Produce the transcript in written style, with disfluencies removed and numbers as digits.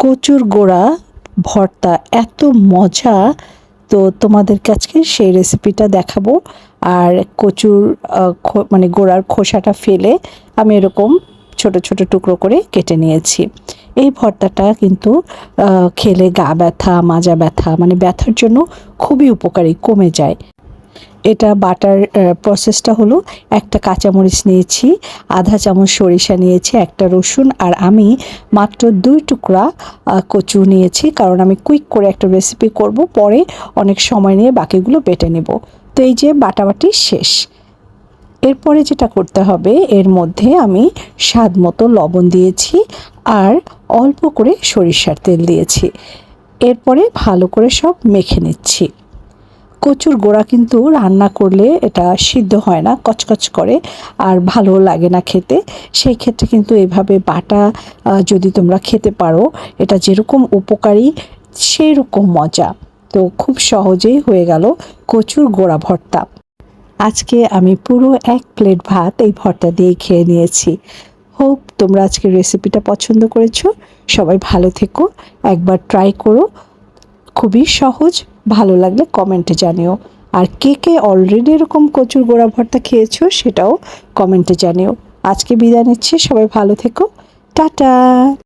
কচুর গোড়া ভর্তা এত মজা। তো তোমাদেরকে আজকে সেই রেসিপিটা দেখাবো। আর কচুর মানে গোড়ার খোসাটা ফেলে আমি এরকম ছোট ছোট টুকরো করে কেটে নিয়েছি। এই ভর্তাটা কিন্তু খেলে গা ব্যথা, মাজা ব্যথা, মানে ব্যথার জন্য খুবই উপকারী, কমে যায়। এটা বাটার প্রসেসটা হলো, একটা কাঁচামরিচ নিয়েছি, আধা চামচ সরিষা নিয়েছি, একটা রসুন, আর আমি মাত্র 2 টুকরা কচু নিয়েছি, কারণ আমি কুইক করে একটা রেসিপি করব, পরে অনেক সময় নিয়ে বাকিগুলো বেটে নেব। তো এই যে বাটাবাটি শেষ। এরপরে যেটা করতে হবে, এর মধ্যে আমি স্বাদ মতো লবণ দিয়েছি আর অল্প করে সরিষার তেল দিয়েছি। এরপরে ভালো করে সব মেখে নিচ্ছি। কচুর গোড়া কিন্তু রান্না করলে এটা সিদ্ধ হয় না, কচকচ করে, আর ভালো লাগে না খেতে। সেই ক্ষেত্রে কিন্তু এভাবে বাটা যদি তোমরা খেতে পারো, এটা যেরকম উপকারী সেই রকম মজা। তো খুব সহজেই হয়ে গেল কচুর গোড়া ভর্তা। আজকে আমি পুরো 1 প্লেট ভাত এই ভর্তা দিয়ে খেয়ে নিয়েছি। হোপ তোমরা আজকের রেসিপিটা পছন্দ করেছো। সবাই ভালো থেকো, একবার ট্রাই করো, খুবই সহজ। ভালো লাগলে কমেন্টে জানিও। আর কে কে অলরেডি এরকম কচুর গোড়া ভর্তা খেয়েছো সেটাও কমেন্টে জানিও। আজকে বিদায় নিচ্ছি, সবাই ভালো থেকো, টাটা।